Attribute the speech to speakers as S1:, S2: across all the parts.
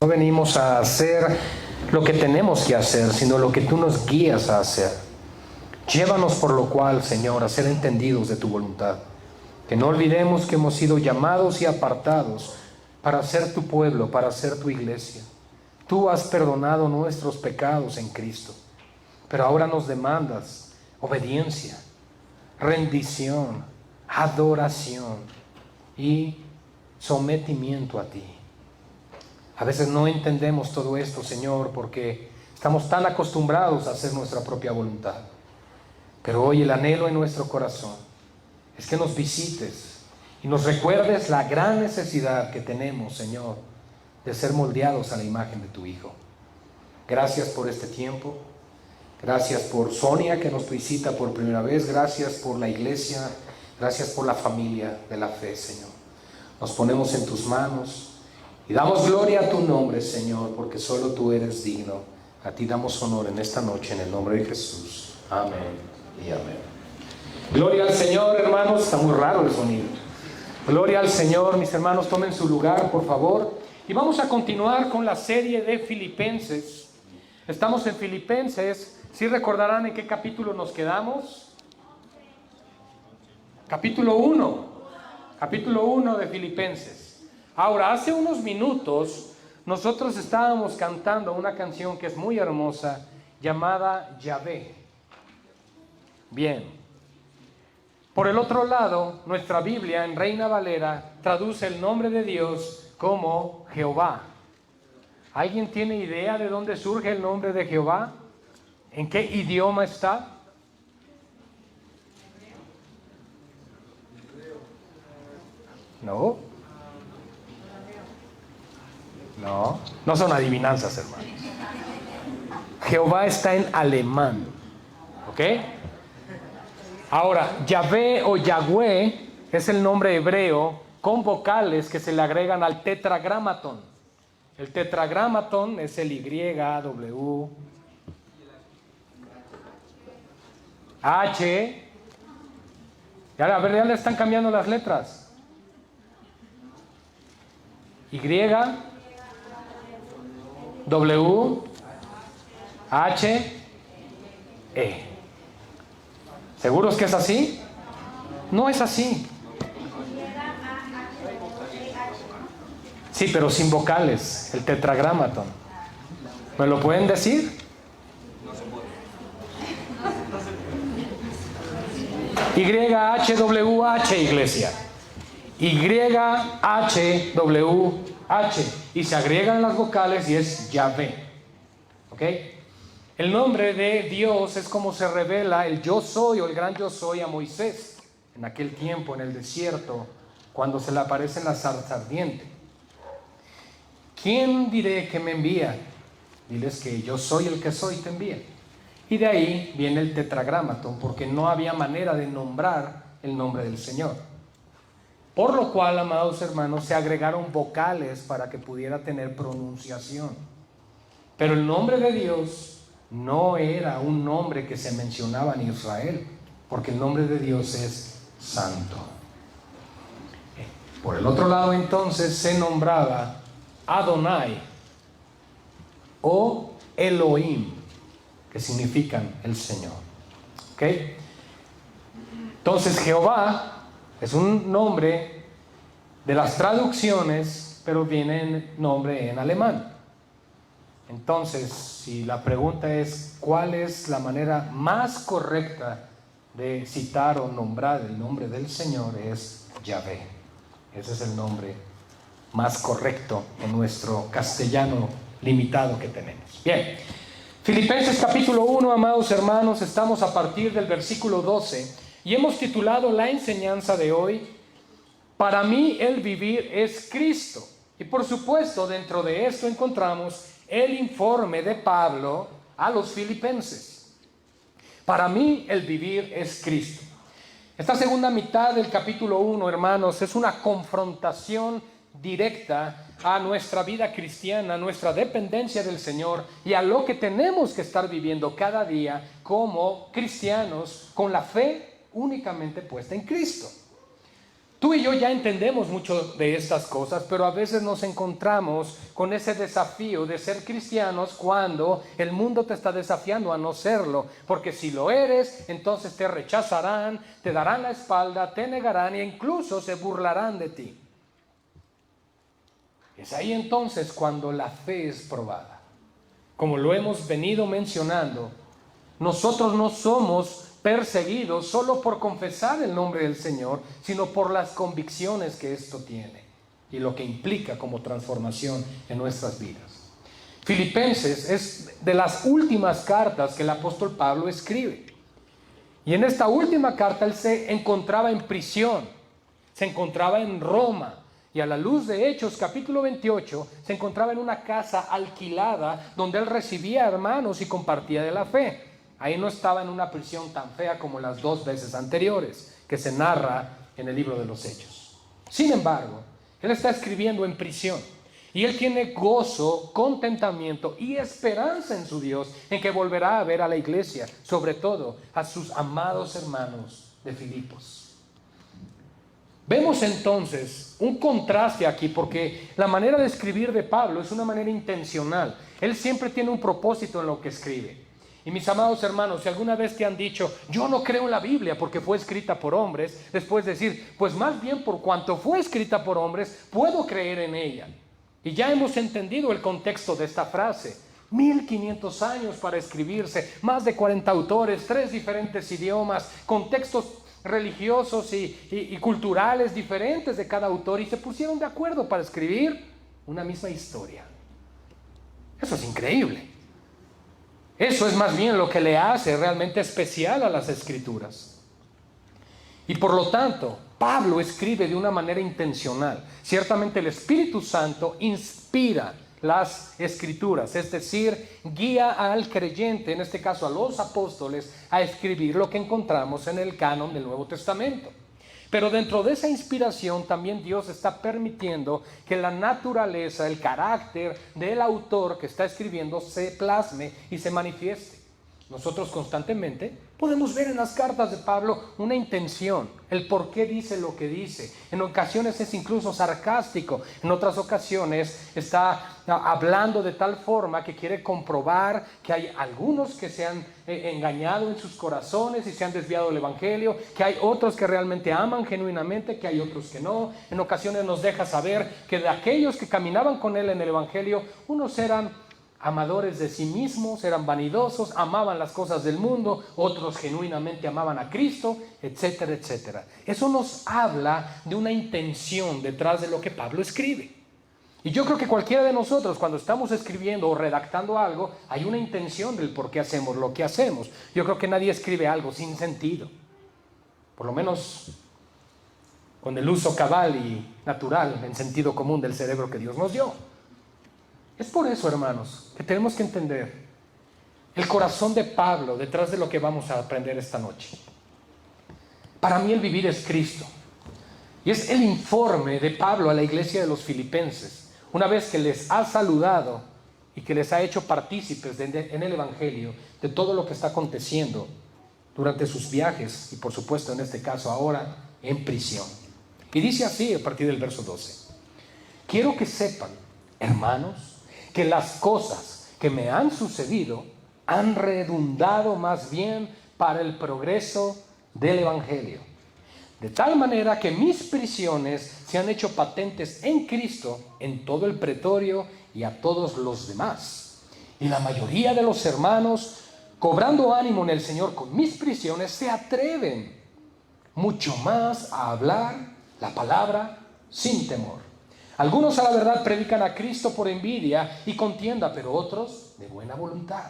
S1: No venimos a hacer lo que tenemos que hacer, sino lo que tú nos guías a hacer. Llévanos por lo cual, Señor, a ser entendidos de tu voluntad. Que no olvidemos que hemos sido llamados y apartados para ser tu pueblo, para ser tu iglesia. Tú has perdonado nuestros pecados en Cristo, pero ahora nos demandas obediencia, rendición, adoración y sometimiento a ti. A veces no entendemos todo esto, Señor, porque estamos tan acostumbrados a hacer nuestra propia voluntad. Pero hoy el anhelo en nuestro corazón es que nos visites y nos recuerdes la gran necesidad que tenemos, Señor, de ser moldeados a la imagen de tu Hijo. Gracias por este tiempo. Gracias por Sonia, que nos visita por primera vez. Gracias por la iglesia. Gracias por la familia de la fe, Señor. Nos ponemos en tus manos y damos gloria a tu nombre, Señor, porque solo tú eres digno. A ti damos honor en esta noche, en el nombre de Jesús. Amén y amén. Gloria al Señor, hermanos. Está muy raro el sonido. Gloria al Señor. Mis hermanos, tomen su lugar, por favor. Y vamos a continuar con la serie de Filipenses. Estamos en Filipenses. ¿Sí recordarán en qué capítulo nos quedamos? Capítulo 1. Capítulo 1 de Filipenses. Ahora, hace unos minutos nosotros estábamos cantando una canción que es muy hermosa, llamada Yahvé. Bien. Por el otro lado, nuestra Biblia en Reina Valera traduce el nombre de Dios como Jehová. ¿Alguien tiene idea de dónde surge el nombre de Jehová? ¿En qué idioma está? No. No son adivinanzas, hermanos. Jehová está en alemán. ¿Ok? Ahora, Yahvé o Yahweh es el nombre hebreo con vocales que se le agregan al tetragramatón. El tetragramatón es el Y, W, H. A ver, ya le están cambiando las letras. Y, W, H, E. ¿Seguros que es así? No es así. Sí, pero sin vocales, el tetragramatón. ¿Me lo pueden decir? YHWH, iglesia. YHWH. Y se agregan las vocales y es Yahvé. ¿Ok? El nombre de Dios es como se revela el yo soy o el gran yo soy a Moisés en aquel tiempo en el desierto, cuando se le aparece en la zarza ardiente. ¿Quién diré que me envía? Diles que yo soy el que soy, te envía. Y de ahí viene el tetragramatón, porque no había manera de nombrar el nombre del Señor. Por lo cual, amados hermanos, se agregaron vocales para que pudiera tener pronunciación. Pero el nombre de Dios no era un nombre que se mencionaba en Israel, porque el nombre de Dios es santo. Por el otro lado, entonces, se nombraba Adonai o Elohim, que significan el Señor. ¿Ok? Entonces, Jehová es un nombre de las traducciones, pero viene en nombre en alemán. Entonces, si la pregunta es ¿cuál es la manera más correcta de citar o nombrar el nombre del Señor? Es Yahvé. Ese es el nombre más correcto en nuestro castellano limitado que tenemos. Bien, Filipenses capítulo 1, amados hermanos, estamos a partir del versículo 12 y hemos titulado la enseñanza de hoy, para mí el vivir es Cristo. Y por supuesto, dentro de esto encontramos el informe de Pablo a los filipenses. Para mí el vivir es Cristo. Esta segunda mitad del capítulo 1, hermanos, es una confrontación directa a nuestra vida cristiana, a nuestra dependencia del Señor y a lo que tenemos que estar viviendo cada día como cristianos con la fe únicamente puesta en Cristo. Tú y yo ya entendemos mucho de estas cosas, pero a veces nos encontramos con ese desafío de ser cristianos cuando el mundo te está desafiando a no serlo, porque si lo eres, entonces te rechazarán, te darán la espalda, te negarán e incluso se burlarán de ti. Es ahí entonces cuando la fe es probada. Como lo hemos venido mencionando, nosotros no somos perseguidos solo por confesar el nombre del Señor, sino por las convicciones que esto tiene y lo que implica como transformación en nuestras vidas. Filipenses es de las últimas cartas que el apóstol Pablo escribe. Y en esta última carta él se encontraba en prisión, se encontraba en Roma. Y a la luz de Hechos capítulo 28 se encontraba en una casa alquilada donde él recibía hermanos y compartía de la fe. Ahí no estaba en una prisión tan fea como las 2 veces anteriores que se narra en el libro de los Hechos. Sin embargo, él está escribiendo en prisión y él tiene gozo, contentamiento y esperanza en su Dios, en que volverá a ver a la iglesia, sobre todo a sus amados hermanos de Filipos. Vemos entonces un contraste aquí, porque la manera de escribir de Pablo es una manera intencional. Él siempre tiene un propósito en lo que escribe. Y mis amados hermanos, si alguna vez te han dicho, yo no creo en la Biblia porque fue escrita por hombres, después decir, pues más bien por cuanto fue escrita por hombres, puedo creer en ella. Y ya hemos entendido el contexto de esta frase. 1500 años para escribirse, más de 40 autores, 3 diferentes idiomas, contextos religiosos y culturales diferentes de cada autor, y se pusieron de acuerdo para escribir una misma historia. Eso es increíble. Eso es más bien lo que le hace realmente especial a las Escrituras. Y por lo tanto, Pablo escribe de una manera intencional. Ciertamente el Espíritu Santo inspira las Escrituras, es decir, guía al creyente, en este caso a los apóstoles, a escribir lo que encontramos en el canon del Nuevo Testamento. Pero dentro de esa inspiración también Dios está permitiendo que la naturaleza, el carácter del autor que está escribiendo se plasme y se manifieste. Nosotros constantemente podemos ver en las cartas de Pablo una intención, el por qué dice lo que dice. En ocasiones es incluso sarcástico, en otras ocasiones está hablando de tal forma que quiere comprobar que hay algunos que se han engañado en sus corazones y se han desviado del Evangelio, que hay otros que realmente aman genuinamente, que hay otros que no. En ocasiones nos deja saber que de aquellos que caminaban con él en el Evangelio, unos eran amadores de sí mismos, eran vanidosos, amaban las cosas del mundo, otros genuinamente amaban a Cristo, etcétera, etcétera. Eso nos habla de una intención detrás de lo que Pablo escribe. Y yo creo que cualquiera de nosotros, cuando estamos escribiendo o redactando algo, hay una intención del por qué hacemos lo que hacemos. Yo creo que nadie escribe algo sin sentido, por lo menos con el uso cabal y natural, en sentido común del cerebro que Dios nos dio. Es por eso, hermanos, que tenemos que entender el corazón de Pablo detrás de lo que vamos a aprender esta noche. Para mí el vivir es Cristo. Y es el informe de Pablo a la iglesia de los filipenses, una vez que les ha saludado y que les ha hecho partícipes en el Evangelio de todo lo que está aconteciendo durante sus viajes y por supuesto en este caso ahora en prisión. Y dice así a partir del verso 12: quiero que sepan, hermanos, que las cosas que me han sucedido han redundado más bien para el progreso del Evangelio. De tal manera que mis prisiones se han hecho patentes en Cristo en todo el pretorio y a todos los demás. Y la mayoría de los hermanos, cobrando ánimo en el Señor con mis prisiones, se atreven mucho más a hablar la palabra sin temor. Algunos a la verdad predican a Cristo por envidia y contienda, pero otros de buena voluntad.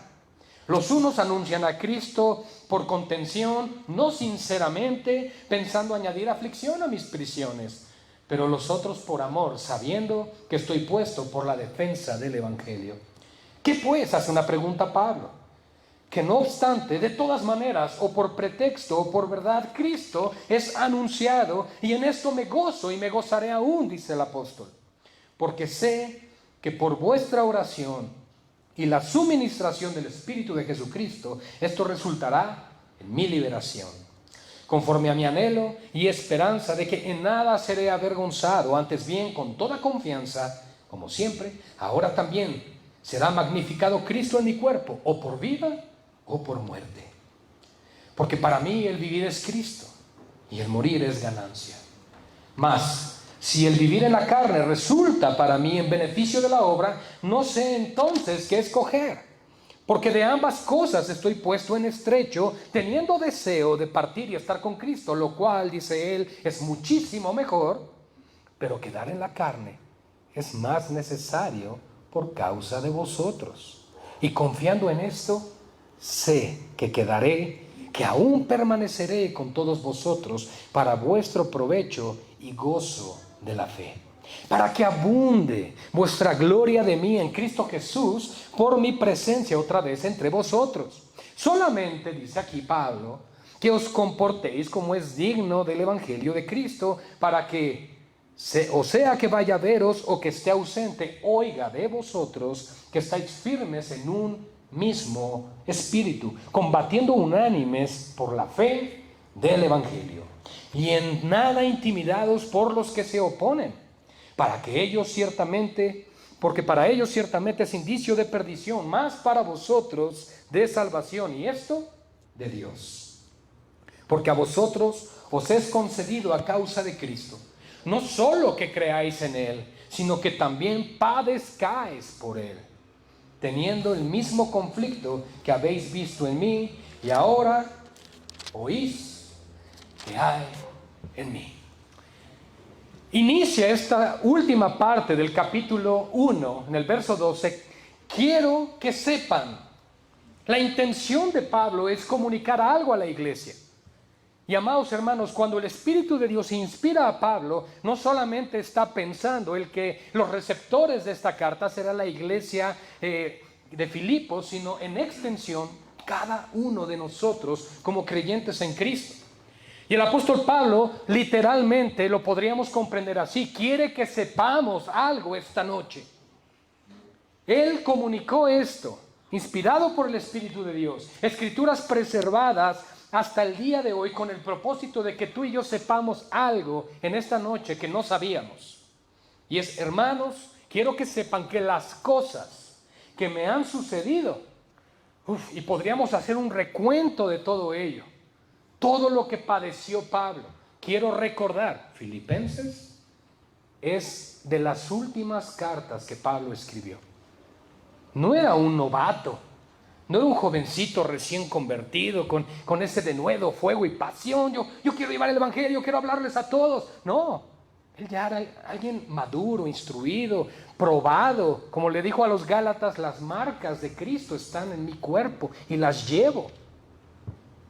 S1: Los unos anuncian a Cristo por contención, no sinceramente, pensando añadir aflicción a mis prisiones, pero los otros por amor, sabiendo que estoy puesto por la defensa del Evangelio. ¿Qué pues? Hace una pregunta Pablo. Que no obstante, de todas maneras, o por pretexto o por verdad, Cristo es anunciado, y en esto me gozo y me gozaré aún, dice el apóstol. Porque sé que por vuestra oración y la suministración del Espíritu de Jesucristo, esto resultará en mi liberación. conforme a mi anhelo y esperanza de que en nada seré avergonzado, antes bien con toda confianza, como siempre, ahora también será magnificado Cristo en mi cuerpo, o por vida o por muerte. Porque para mí el vivir es Cristo y el morir es ganancia. Mas si el vivir en la carne resulta para mí en beneficio de la obra, no sé entonces qué escoger. Porque de ambas cosas estoy puesto en estrecho, teniendo deseo de partir y estar con Cristo, lo cual, dice él, es muchísimo mejor, pero quedar en la carne es más necesario por causa de vosotros. Y confiando en esto, sé que quedaré, que aún permaneceré con todos vosotros para vuestro provecho y gozo de la fe, para que abunde vuestra gloria de mí en Cristo Jesús por mi presencia otra vez entre vosotros. Solamente, dice aquí Pablo, que os comportéis como es digno del Evangelio de Cristo, para que, o sea que vaya a veros o que esté ausente, oiga de vosotros que estáis firmes en un mismo espíritu, combatiendo unánimes por la fe del Evangelio, y en nada intimidados por los que se oponen, porque para ellos ciertamente es indicio de perdición, mas para vosotros de salvación, y esto de Dios. Porque a vosotros os es concedido a causa de Cristo, no solo que creáis en Él, sino que también padezcáis por Él, teniendo el mismo conflicto que habéis visto en mí y ahora oís que hay en mí. Inicia esta última parte del capítulo 1, en el verso 12, quiero que sepan. La intención de Pablo es comunicar algo a la iglesia. Y amados hermanos, cuando el Espíritu de Dios inspira a Pablo, no solamente está pensando el que los receptores de esta carta será la iglesia de Filipos, sino en extensión cada uno de nosotros como creyentes en Cristo. Y el apóstol Pablo literalmente lo podríamos comprender así: quiere que sepamos algo esta noche. Él comunicó esto, inspirado por el Espíritu de Dios, escrituras preservadas hasta el día de hoy, con el propósito de que tú y yo sepamos algo en esta noche que no sabíamos. Y es: hermanos, quiero que sepan que las cosas que me han sucedido, y podríamos hacer un recuento de todo ello, todo lo que padeció Pablo. Quiero recordar, Filipenses es de las últimas cartas que Pablo escribió. No era un novato, no era un jovencito recién convertido con ese denuedo, fuego y pasión. Yo quiero llevar el evangelio, quiero hablarles a todos. No, él ya era alguien maduro, instruido, probado. Como le dijo a los Gálatas, las marcas de Cristo están en mi cuerpo y las llevo.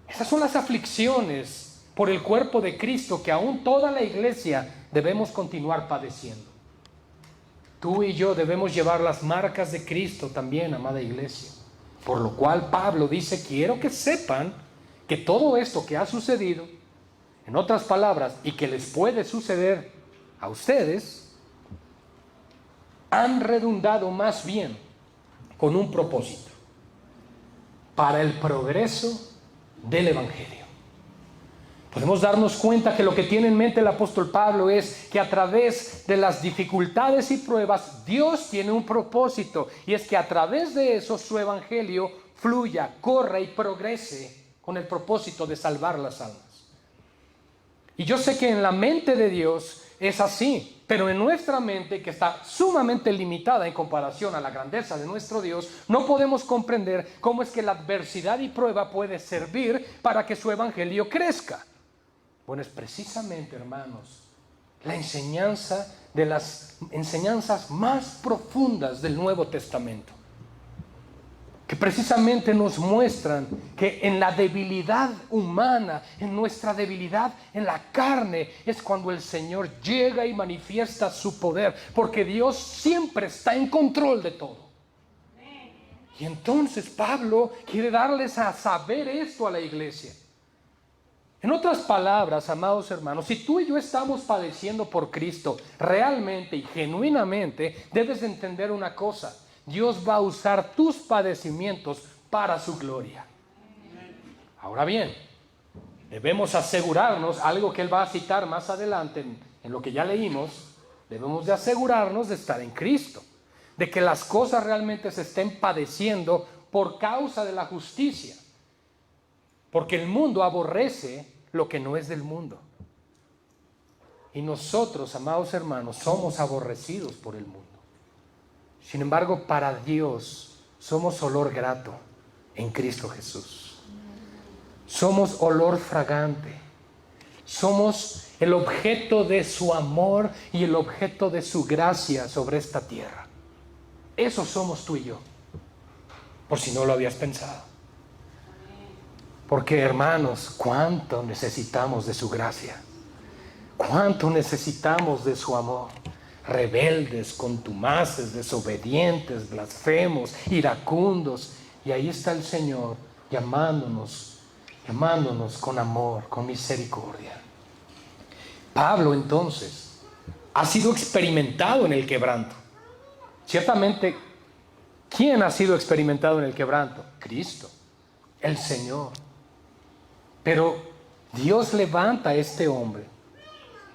S1: Esas son las aflicciones por el cuerpo de Cristo que aún toda la iglesia debemos continuar padeciendo. Tú y yo debemos llevar las marcas de Cristo también, amada iglesia. Por lo cual Pablo dice: quiero que sepan que todo esto que ha sucedido, en otras palabras, y que les puede suceder a ustedes, han redundado más bien con un propósito: para el progreso del evangelio. Podemos darnos cuenta que lo que tiene en mente el apóstol Pablo es que a través de las dificultades y pruebas, Dios tiene un propósito, y es que a través de eso su evangelio fluya, corra y progrese con el propósito de salvar las almas. Y yo sé que en la mente de Dios es así, pero en nuestra mente, que está sumamente limitada en comparación a la grandeza de nuestro Dios, no podemos comprender cómo es que la adversidad y prueba puede servir para que su evangelio crezca. Bueno, es precisamente, hermanos, la enseñanza de las enseñanzas más profundas del Nuevo Testamento, que precisamente nos muestran que en la debilidad humana, en nuestra debilidad en la carne, es cuando el Señor llega y manifiesta su poder, porque Dios siempre está en control de todo. Y entonces Pablo quiere darles a saber esto a la iglesia. En otras palabras, amados hermanos, si tú y yo estamos padeciendo por Cristo realmente y genuinamente, debes de entender una cosa: Dios va a usar tus padecimientos para su gloria. Ahora bien, Debemos asegurarnos, algo que él va a citar más adelante en lo que ya leímos, debemos de asegurarnos de estar en Cristo, de que las cosas realmente se estén padeciendo por causa de la justicia, porque el mundo aborrece lo que no es del mundo. Y nosotros, amados hermanos, somos aborrecidos por el mundo. Sin embargo, para Dios somos olor grato en Cristo Jesús. Somos olor fragante. Somos el objeto de su amor y el objeto de su gracia sobre esta tierra. Eso somos tú y yo, por si no lo habías pensado. Porque, hermanos, cuánto necesitamos de su gracia, cuánto necesitamos de su amor. Rebeldes, contumaces, desobedientes, blasfemos, iracundos. Y ahí está el Señor llamándonos con amor, con misericordia. Pablo, entonces, ha sido experimentado en el quebranto. Ciertamente, ¿quién ha sido experimentado en el quebranto? Cristo, el Señor. Pero Dios levanta a este hombre.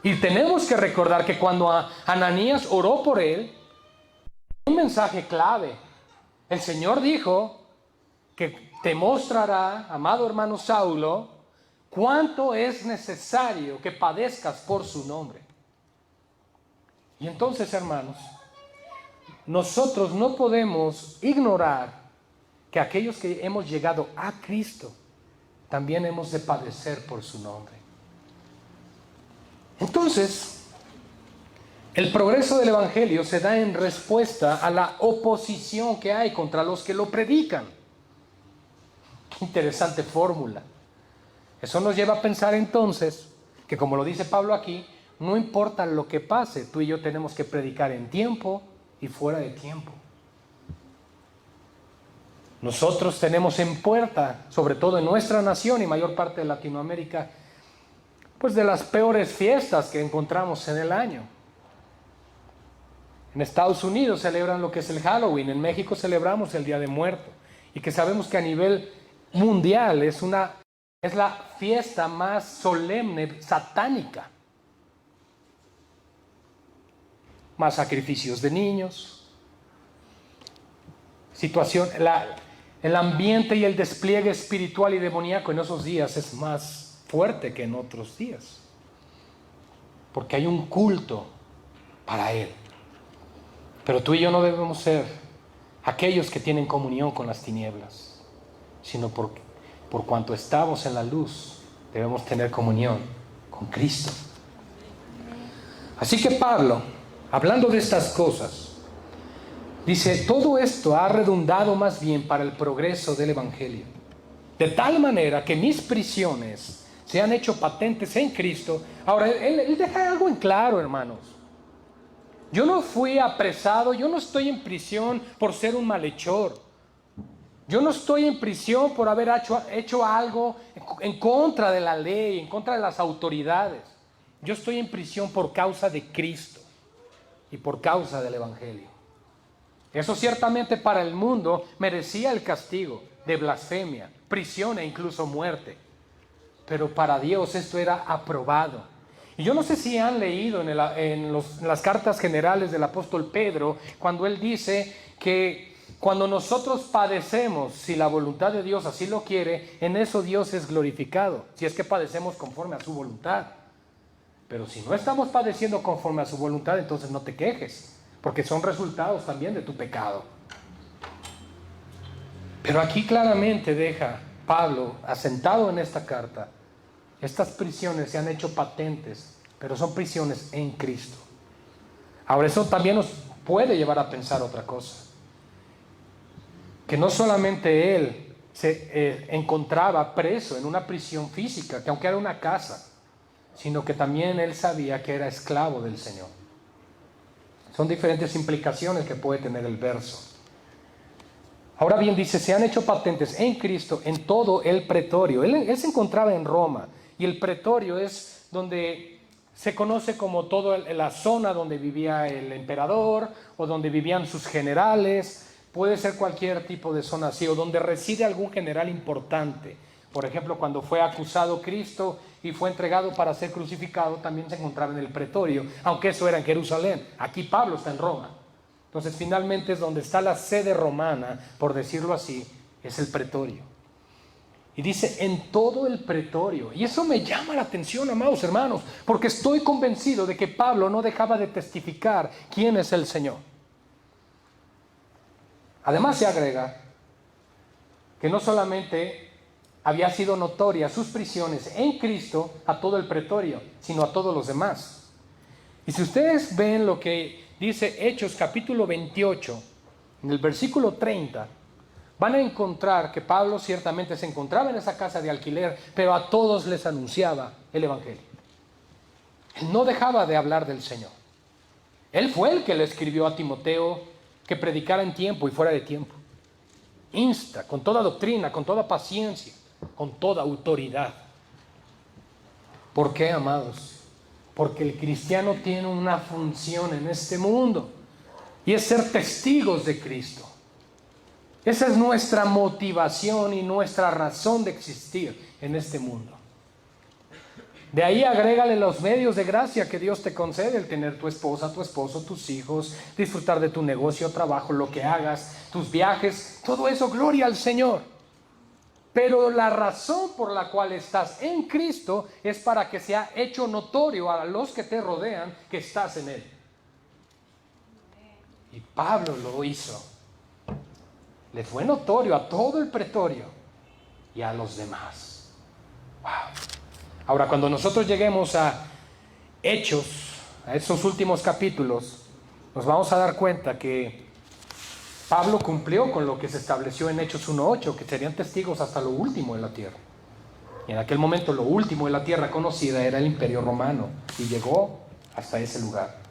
S1: Y tenemos que recordar que cuando Ananías oró por él, un mensaje clave. El Señor dijo que te mostrará, amado hermano Saulo, cuánto es necesario que padezcas por su nombre. Y entonces, hermanos, nosotros no podemos ignorar que aquellos que hemos llegado a Cristo también hemos de padecer por su nombre. Entonces, el progreso del Evangelio se da en respuesta a la oposición que hay contra los que lo predican. Qué interesante fórmula. Eso nos lleva a pensar entonces que, como lo dice Pablo aquí, no importa lo que pase, tú y yo tenemos que predicar en tiempo y fuera de tiempo. Nosotros tenemos en puerta, sobre todo en nuestra nación y mayor parte de Latinoamérica, pues de las peores fiestas que encontramos en el año. En Estados Unidos celebran lo que es el Halloween, en México celebramos el Día de Muertos, y que sabemos que a nivel mundial es la fiesta más solemne, satánica. Más sacrificios de niños, el ambiente y el despliegue espiritual y demoníaco en esos días es más fuerte que en otros días, porque hay un culto para él. Pero tú y yo no debemos ser aquellos que tienen comunión con las tinieblas, sino por cuanto estamos en la luz, debemos tener comunión con Cristo. Así que Pablo, hablando de estas cosas, dice: todo esto ha redundado más bien para el progreso del Evangelio, de tal manera que mis prisiones se han hecho patentes en Cristo. Ahora, él deja algo en claro, hermanos. Yo no fui apresado, yo no estoy en prisión por ser un malhechor. Yo no estoy en prisión por haber hecho algo en contra de la ley, en contra de las autoridades. Yo estoy en prisión por causa de Cristo y por causa del Evangelio. Eso ciertamente para el mundo merecía el castigo de blasfemia, prisión e incluso muerte. Pero para Dios esto era aprobado. Y yo no sé si han leído en las cartas generales del apóstol Pedro, cuando él dice que cuando nosotros padecemos, si la voluntad de Dios así lo quiere, en eso Dios es glorificado, si es que padecemos conforme a su voluntad. Pero si no estamos padeciendo conforme a su voluntad, entonces no te quejes, porque son resultados también de tu pecado. Pero aquí claramente deja Pablo, asentado en esta carta, estas prisiones se han hecho patentes, pero son prisiones en Cristo. Ahora, eso también nos puede llevar a pensar otra cosa, que no solamente él se encontraba preso en una prisión física, que aunque era una casa, sino que también él sabía que era esclavo del Señor. Son diferentes implicaciones que puede tener el verso. Ahora bien, dice: se han hecho patentes en Cristo en todo el pretorio. Él se encontraba en Roma, y el pretorio es donde se conoce como toda la zona donde vivía el emperador o donde vivían sus generales. Puede ser cualquier tipo de zona así, o donde reside algún general importante, Por ejemplo, cuando fue acusado Cristo y fue entregado para ser crucificado, también se encontraba en el pretorio, aunque eso era en Jerusalén. Aquí Pablo está en Roma. Entonces finalmente es donde está la sede romana, por decirlo así, es el pretorio. Y dice en todo el pretorio. Y eso me llama la atención, amados hermanos, porque estoy convencido de que Pablo no dejaba de testificar quién es el Señor. Además se agrega que no solamente había sido notoria sus prisiones en Cristo a todo el pretorio, sino a todos los demás. Y si ustedes ven lo que dice Hechos capítulo 28, en el versículo 30, van a encontrar que Pablo ciertamente se encontraba en esa casa de alquiler, pero a todos les anunciaba el Evangelio. Él no dejaba de hablar del Señor. Él fue el que le escribió a Timoteo que predicara en tiempo y fuera de tiempo. Insta, con toda doctrina, con toda paciencia, con toda autoridad. ¿Por qué, amados? Porque el cristiano tiene una función en este mundo y es ser testigos de Cristo. Esa es nuestra motivación y nuestra razón de existir en este mundo. De ahí agrégale los medios de gracia que Dios te concede, el tener tu esposa, tu esposo, tus hijos, disfrutar de tu negocio, trabajo, lo que hagas, tus viajes, todo eso, gloria al Señor. Pero la razón por la cual estás en Cristo es para que sea hecho notorio a los que te rodean que estás en Él. Y Pablo lo hizo. Le fue notorio a todo el pretorio y a los demás. Wow. Ahora, cuando nosotros lleguemos a Hechos, a esos últimos capítulos, nos vamos a dar cuenta que Pablo cumplió con lo que se estableció en Hechos 1:8, que serían testigos hasta lo último de la tierra. Y en aquel momento lo último de la tierra conocida era el Imperio Romano, y llegó hasta ese lugar.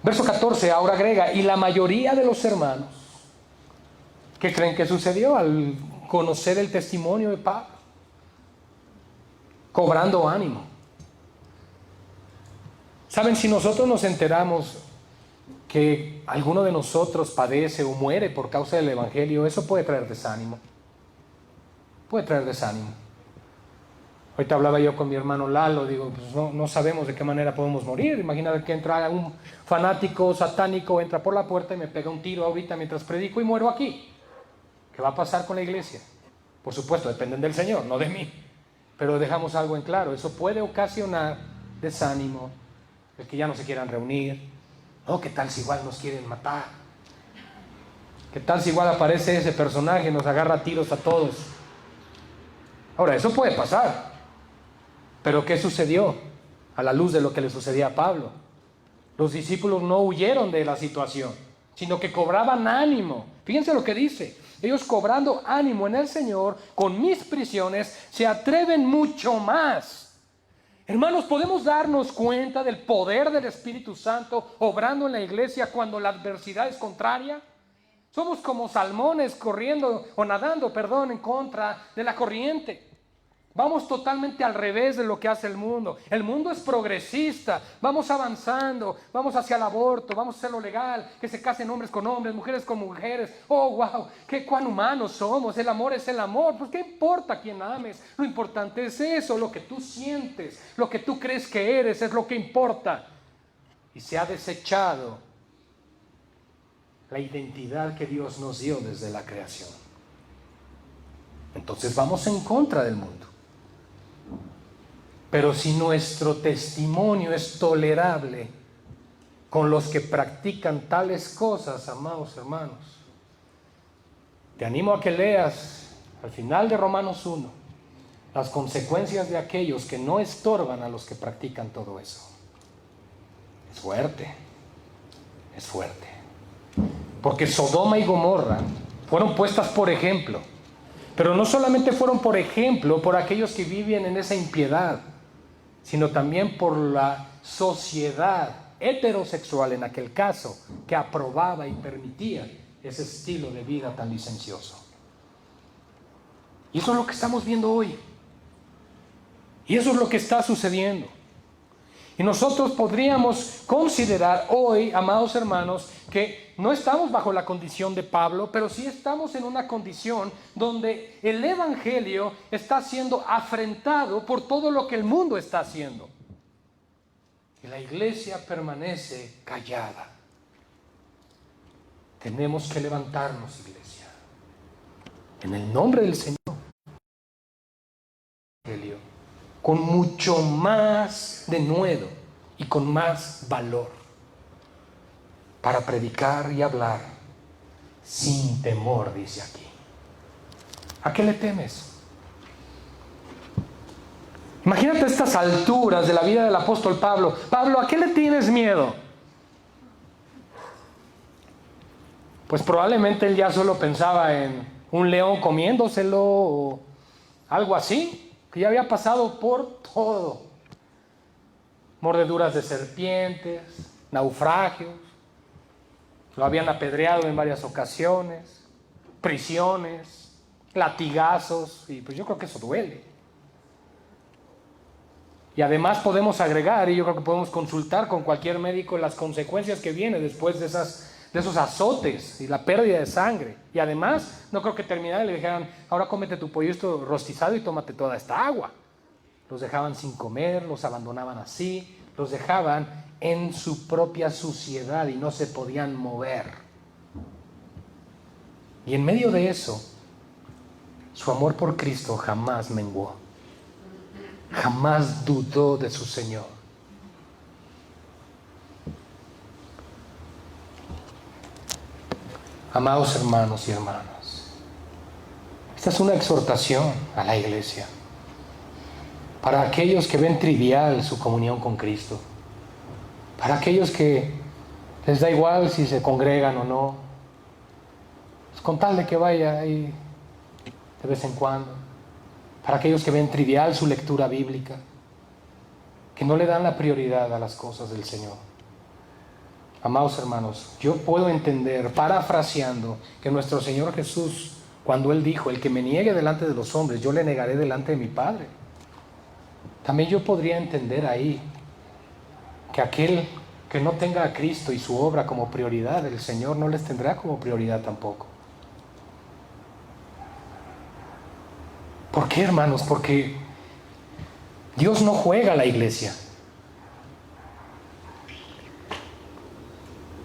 S1: Verso 14 ahora agrega, y la mayoría de los hermanos, ¿qué creen que sucedió al conocer el testimonio de Pablo? Cobrando ánimo. ¿Saben? Si nosotros nos enteramos que alguno de nosotros padece o muere por causa del Evangelio, eso puede traer desánimo. Puede traer desánimo. Ahorita hablaba yo con mi hermano Lalo, digo, pues no sabemos de qué manera podemos morir. Imagínate que entra un fanático satánico, entra por la puerta y me pega un tiro ahorita mientras predico y muero aquí. ¿Qué va a pasar con la iglesia? Por supuesto, dependen del Señor, no de mí. Pero dejamos algo en claro, eso puede ocasionar desánimo, el que ya no se quieran reunir. Oh, ¿qué tal si igual nos quieren matar? ¿Qué tal si igual aparece ese personaje y nos agarra a tiros a todos? Ahora, eso puede pasar. Pero ¿qué sucedió a la luz de lo que le sucedía a Pablo? Los discípulos no huyeron de la situación, sino que cobraban ánimo. Fíjense lo que dice. Ellos cobrando ánimo en el Señor, con mis prisiones, se atreven mucho más. Hermanos, ¿podemos darnos cuenta del poder del Espíritu Santo obrando en la iglesia cuando la adversidad es contraria? Somos como salmones corriendo o nadando, en contra de la corriente. Vamos totalmente al revés de lo que hace el mundo. El mundo es progresista, vamos avanzando, vamos hacia el aborto, vamos hacia lo legal, que se casen hombres con hombres, mujeres con mujeres. Oh, wow, cuán humanos somos, el amor es el amor. Pues qué importa a quién ames, lo importante es eso, lo que tú sientes, lo que tú crees que eres, es lo que importa. Y se ha desechado la identidad que Dios nos dio desde la creación. Entonces vamos en contra del mundo. Pero si nuestro testimonio es tolerable con los que practican tales cosas, amados hermanos, te animo a que leas al final de Romanos 1 las consecuencias de aquellos que no estorban a los que practican todo eso. Es fuerte, es fuerte. Porque Sodoma y Gomorra fueron puestas por ejemplo, pero no solamente fueron por ejemplo por aquellos que viven en esa impiedad, sino también por la sociedad heterosexual en aquel caso, que aprobaba y permitía ese estilo de vida tan licencioso. Y eso es lo que estamos viendo hoy. Y eso es lo que está sucediendo. Y nosotros podríamos considerar hoy, amados hermanos, que no estamos bajo la condición de Pablo, pero sí estamos en una condición donde el Evangelio está siendo afrentado por todo lo que el mundo está haciendo. Y la iglesia permanece callada. Tenemos que levantarnos, iglesia, en el nombre del Señor, con mucho más denuedo y con más valor, para predicar y hablar sin temor, dice aquí. ¿A qué le temes? Imagínate a estas alturas de la vida del apóstol Pablo. Pablo, ¿a qué le tienes miedo? Pues probablemente él ya solo pensaba en un león comiéndoselo o algo así, que ya había pasado por todo. Mordeduras de serpientes, naufragios, lo habían apedreado en varias ocasiones, prisiones, latigazos, y pues yo creo que eso duele. Y además podemos agregar, y yo creo que podemos consultar con cualquier médico las consecuencias que vienen después de esos azotes y la pérdida de sangre. Y además, no creo que terminara y le dijeran, ahora cómete tu pollito rostizado y tómate toda esta agua. Los dejaban sin comer, los abandonaban así, los dejaban en su propia suciedad y no se podían mover. Y en medio de eso, su amor por Cristo jamás menguó, jamás dudó de su Señor. Amados hermanos y hermanas, esta es una exhortación a la iglesia, para aquellos que ven trivial su comunión con Cristo, para aquellos que les da igual si se congregan o no, pues con tal de que vaya ahí de vez en cuando, para aquellos que ven trivial su lectura bíblica, que no le dan la prioridad a las cosas del Señor. Amados hermanos, yo puedo entender, parafraseando, que nuestro Señor Jesús, cuando Él dijo, el que me niegue delante de los hombres, yo le negaré delante de mi Padre. También yo podría entender ahí que aquel que no tenga a Cristo y su obra como prioridad, el Señor no les tendrá como prioridad tampoco. ¿Por qué, hermanos? Porque Dios no juega a la iglesia.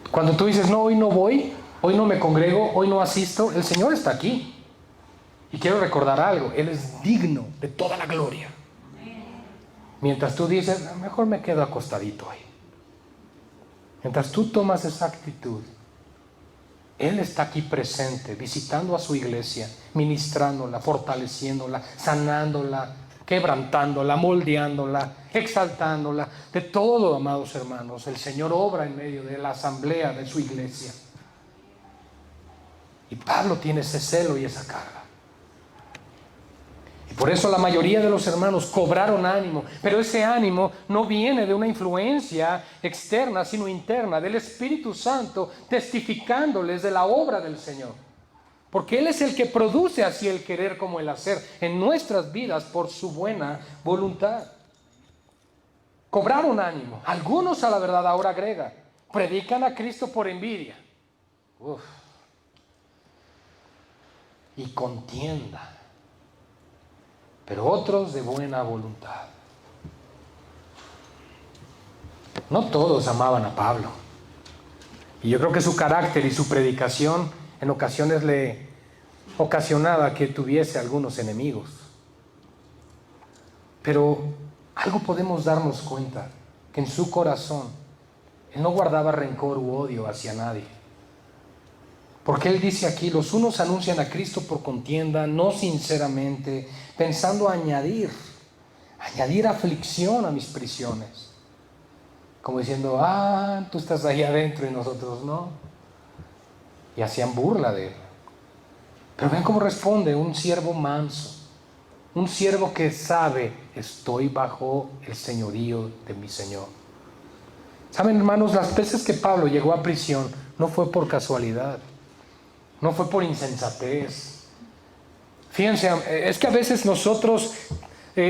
S1: Cuando tú dices, no, hoy no voy, hoy no me congrego, hoy no asisto, el Señor está aquí. Y quiero recordar algo, Él es digno de toda la gloria. Mientras tú dices, mejor me quedo acostadito ahí. Mientras tú tomas esa actitud, Él está aquí presente, visitando a su iglesia, ministrándola, fortaleciéndola, sanándola, quebrantándola, moldeándola, exaltándola. De todo, amados hermanos, el Señor obra en medio de la asamblea de su iglesia. Y Pablo tiene ese celo y esa carga. Y por eso la mayoría de los hermanos cobraron ánimo, pero ese ánimo no viene de una influencia externa, sino interna, del Espíritu Santo, testificándoles de la obra del Señor. Porque Él es el que produce así el querer como el hacer en nuestras vidas por su buena voluntad. Cobraron ánimo. Algunos, a la verdad, ahora agrega, predican a Cristo por envidia. Y contienda. Pero otros de buena voluntad. No todos amaban a Pablo. Y yo creo que su carácter y su predicación en ocasiones le ocasionaba que tuviese algunos enemigos. Pero algo podemos darnos cuenta, que en su corazón Él no guardaba rencor u odio hacia nadie. Porque Él dice aquí, los unos anuncian a Cristo por contienda, no sinceramente, pensando añadir aflicción a mis prisiones. Como diciendo, tú estás ahí adentro y nosotros no. Y hacían burla de Él. Pero ven cómo responde un siervo manso, un siervo que sabe, estoy bajo el señorío de mi Señor. Saben, hermanos, las veces que Pablo llegó a prisión no fue por casualidad, no fue por insensatez. Fíjense, es que a veces nosotros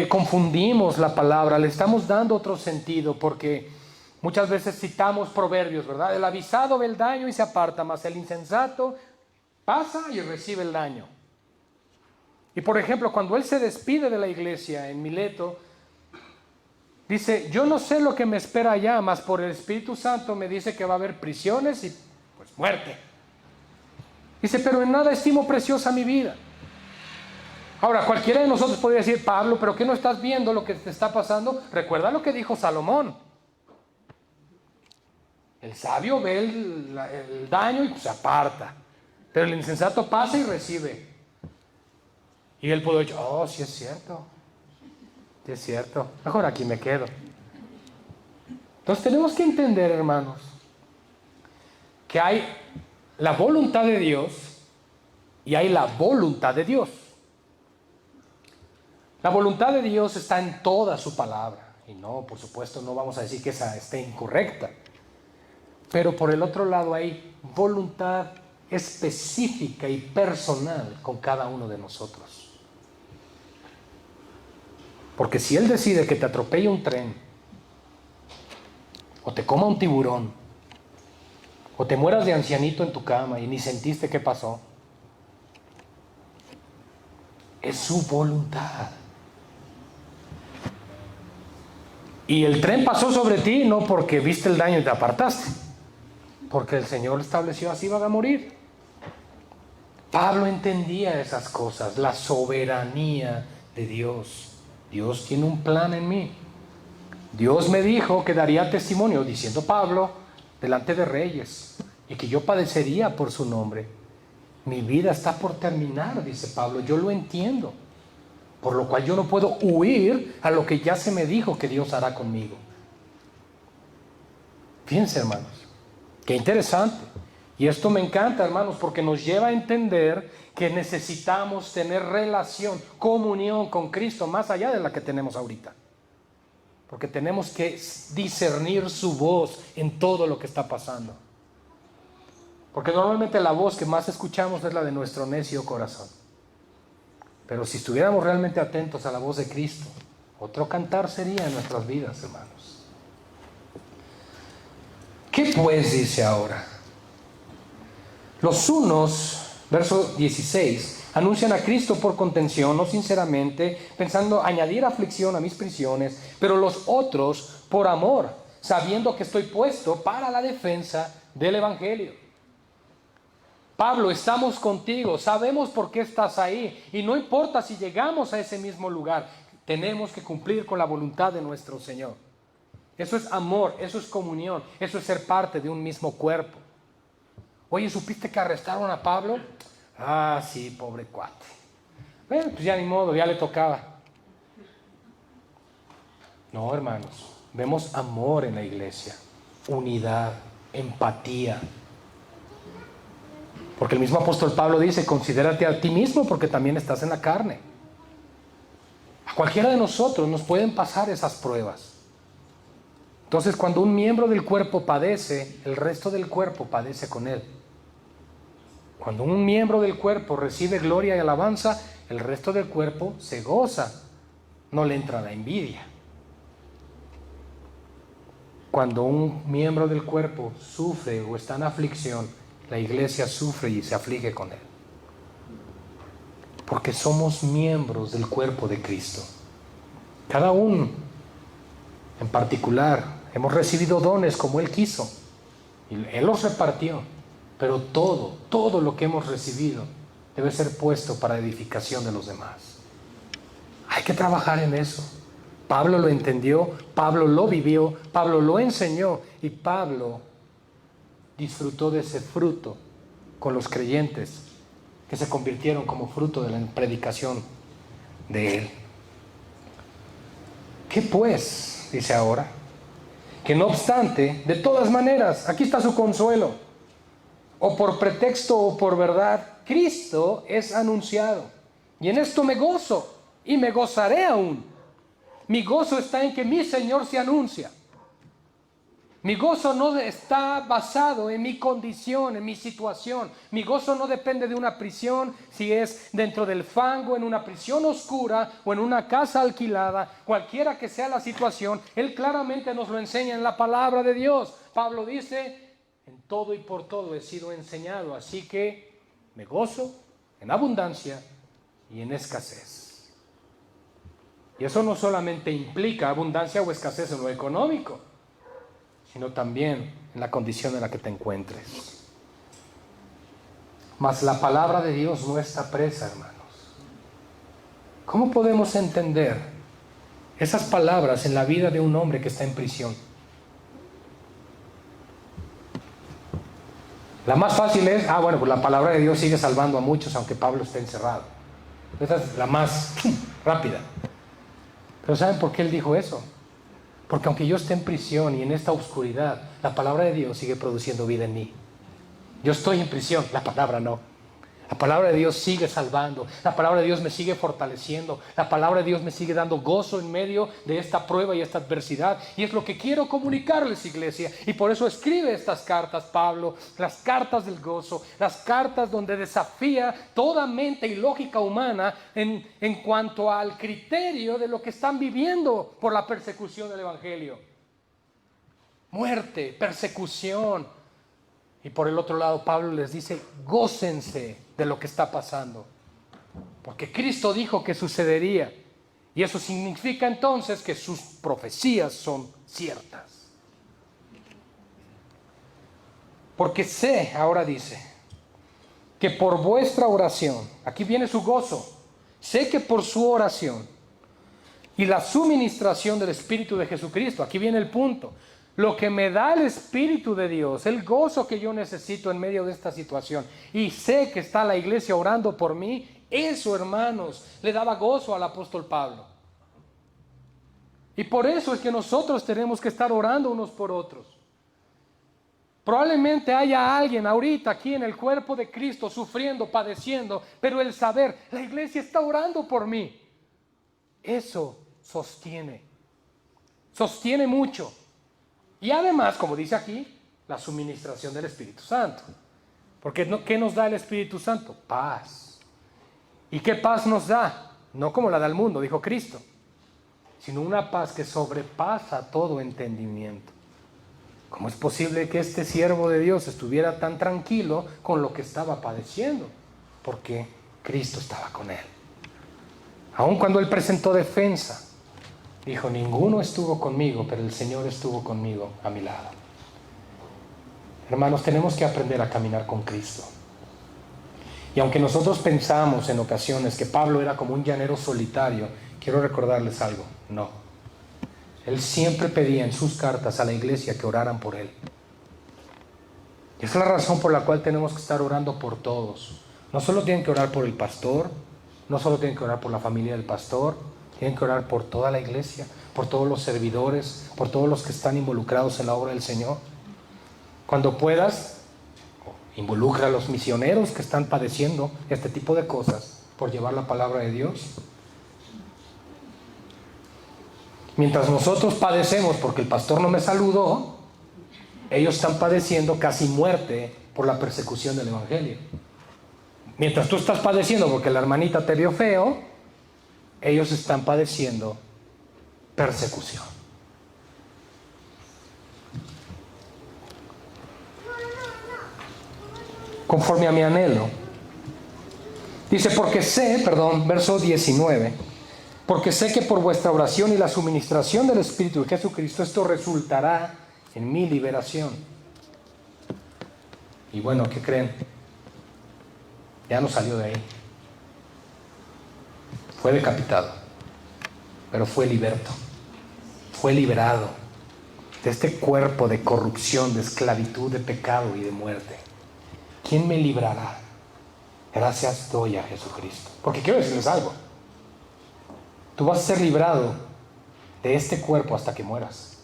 S1: confundimos la palabra, le estamos dando otro sentido, porque muchas veces citamos proverbios, ¿verdad? El avisado ve el daño y se aparta, mas el insensato pasa y recibe el daño. Y por ejemplo, cuando él se despide de la iglesia en Mileto, dice, yo no sé lo que me espera allá, mas por el Espíritu Santo me dice que va a haber prisiones y pues muerte. Dice, pero en nada estimo preciosa mi vida. Ahora, cualquiera de nosotros podría decir, Pablo, pero ¿qué no estás viendo lo que te está pasando? Recuerda lo que dijo Salomón. El sabio ve el daño y pues, se aparta, pero el insensato pasa y recibe. Y él pudo decir, oh, sí es cierto, sí es cierto, mejor aquí me quedo. Entonces tenemos que entender, hermanos, que hay la voluntad de Dios y hay la voluntad de Dios. La voluntad de Dios está en toda su palabra. Y no, por supuesto, no vamos a decir que esa esté incorrecta. Pero por el otro lado hay voluntad específica y personal con cada uno de nosotros. Porque si Él decide que te atropelle un tren, o te coma un tiburón, o te mueras de ancianito en tu cama y ni sentiste qué pasó, es su voluntad. Y el tren pasó sobre ti no porque viste el daño y te apartaste, porque el Señor estableció así van a morir. Pablo entendía esas cosas, la soberanía de Dios. Dios tiene un plan en mí. Dios me dijo que daría testimonio, diciendo Pablo, delante de reyes, y que yo padecería por su nombre. Mi vida está por terminar, dice Pablo, yo lo entiendo. Por lo cual yo no puedo huir a lo que ya se me dijo que Dios hará conmigo. Fíjense, hermanos, qué interesante. Y esto me encanta, hermanos, porque nos lleva a entender que necesitamos tener relación, comunión con Cristo, más allá de la que tenemos ahorita. Porque tenemos que discernir su voz en todo lo que está pasando. Porque normalmente la voz que más escuchamos es la de nuestro necio corazón. Pero si estuviéramos realmente atentos a la voz de Cristo, otro cantar sería en nuestras vidas, hermanos. ¿Qué pues dice ahora? Los unos, verso 16, anuncian a Cristo por contención, no sinceramente, pensando añadir aflicción a mis prisiones, pero los otros por amor, sabiendo que estoy puesto para la defensa del Evangelio. Pablo, estamos contigo, sabemos por qué estás ahí y no importa si llegamos a ese mismo lugar, tenemos que cumplir con la voluntad de nuestro Señor. Eso es amor, eso es comunión, eso es ser parte de un mismo cuerpo. Oye, ¿supiste que arrestaron a Pablo? Ah, sí, pobre cuate. Bueno, pues ya ni modo, ya le tocaba. No, hermanos, vemos amor en la iglesia, unidad, empatía. Porque el mismo apóstol Pablo dice, considérate a ti mismo porque también estás en la carne. A cualquiera de nosotros nos pueden pasar esas pruebas. Entonces, cuando un miembro del cuerpo padece, el resto del cuerpo padece con él. Cuando un miembro del cuerpo recibe gloria y alabanza, el resto del cuerpo se goza. No le entra la envidia. Cuando un miembro del cuerpo sufre o está en aflicción, la iglesia sufre y se aflige con él. Porque somos miembros del cuerpo de Cristo. Cada uno en particular hemos recibido dones como Él quiso. Y Él los repartió. Pero todo lo que hemos recibido debe ser puesto para edificación de los demás. Hay que trabajar en eso. Pablo lo entendió, Pablo lo vivió, Pablo lo enseñó y Pablo disfrutó de ese fruto con los creyentes que se convirtieron como fruto de la predicación de él. ¿Qué pues? Dice ahora. Que no obstante, de todas maneras, aquí está su consuelo. O por pretexto o por verdad, Cristo es anunciado. Y en esto me gozo y me gozaré aún. Mi gozo está en que mi Señor se anuncia. Mi gozo no está basado en mi condición, en mi situación. Mi gozo no depende de una prisión, si es dentro del fango, en una prisión oscura o en una casa alquilada, cualquiera que sea la situación. Él claramente nos lo enseña en la palabra de Dios. Pablo dice, en todo y por todo he sido enseñado, así que me gozo en abundancia y en escasez. Y eso no solamente implica abundancia o escasez en lo económico, sino también en la condición en la que te encuentres. Mas la palabra de Dios no está presa, hermanos. ¿Cómo podemos entender esas palabras en la vida de un hombre que está en prisión? La más fácil es, bueno, pues la palabra de Dios sigue salvando a muchos aunque Pablo esté encerrado. Esa es la más rápida. Pero ¿saben por qué él dijo eso? Porque aunque yo esté en prisión y en esta oscuridad, la palabra de Dios sigue produciendo vida en mí. Yo estoy en prisión, la palabra no. La palabra de Dios sigue salvando. La palabra de Dios me sigue fortaleciendo. La palabra de Dios me sigue dando gozo en medio de esta prueba y esta adversidad. Y es lo que quiero comunicarles, iglesia. Y por eso escribe estas cartas, Pablo. Las cartas del gozo. Las cartas donde desafía toda mente y lógica humana en cuanto al criterio de lo que están viviendo por la persecución del Evangelio. Muerte, persecución. Y por el otro lado, Pablo les dice, gócense de lo que está pasando. Porque Cristo dijo que sucedería. Y eso significa entonces que sus profecías son ciertas. Porque sé, ahora dice, que por vuestra oración, aquí viene su gozo, sé que por su oración y la suministración del Espíritu de Jesucristo, aquí viene el punto, lo que me da el Espíritu de Dios, el gozo que yo necesito en medio de esta situación, y sé que está la iglesia orando por mí, eso, hermanos, le daba gozo al apóstol Pablo. Y por eso es que nosotros tenemos que estar orando unos por otros. Probablemente haya alguien ahorita aquí en el cuerpo de Cristo sufriendo, padeciendo, pero el saber, la iglesia está orando por mí, eso sostiene mucho. Y además, como dice aquí, la suministración del Espíritu Santo. Porque ¿qué nos da el Espíritu Santo? Paz. ¿Y qué paz nos da? No como la da el mundo, dijo Cristo, sino una paz que sobrepasa todo entendimiento. ¿Cómo es posible que este siervo de Dios estuviera tan tranquilo con lo que estaba padeciendo? Porque Cristo estaba con él. Aun cuando él presentó defensa, dijo, ninguno estuvo conmigo, pero el Señor estuvo conmigo a mi lado. Hermanos, tenemos que aprender a caminar con Cristo. Y aunque nosotros pensamos en ocasiones que Pablo era como un llanero solitario, quiero recordarles algo, no. Él siempre pedía en sus cartas a la iglesia que oraran por él. Y esa es la razón por la cual tenemos que estar orando por todos. No solo tienen que orar por el pastor, no solo tienen que orar por la familia del pastor, tienen que orar por toda la iglesia, por todos los servidores, por todos los que están involucrados en la obra del Señor. Cuando puedas, involucra a los misioneros que están padeciendo este tipo de cosas por llevar la palabra de Dios. Mientras nosotros padecemos porque el pastor no me saludó, ellos están padeciendo casi muerte por la persecución del Evangelio. Mientras tú estás padeciendo porque la hermanita te vio feo, ellos están padeciendo persecución. Conforme a mi anhelo. Dice, verso 19, porque sé que por vuestra oración y la suministración del Espíritu de Jesucristo esto resultará en mi liberación. Y bueno, ¿qué creen? Ya no salió de ahí. Fue decapitado, pero fue liberto, fue liberado de este cuerpo de corrupción, de esclavitud, de pecado y de muerte. ¿Quién me librará? Gracias doy a Jesucristo. Porque quiero decirles algo, tú vas a ser librado de este cuerpo hasta que mueras.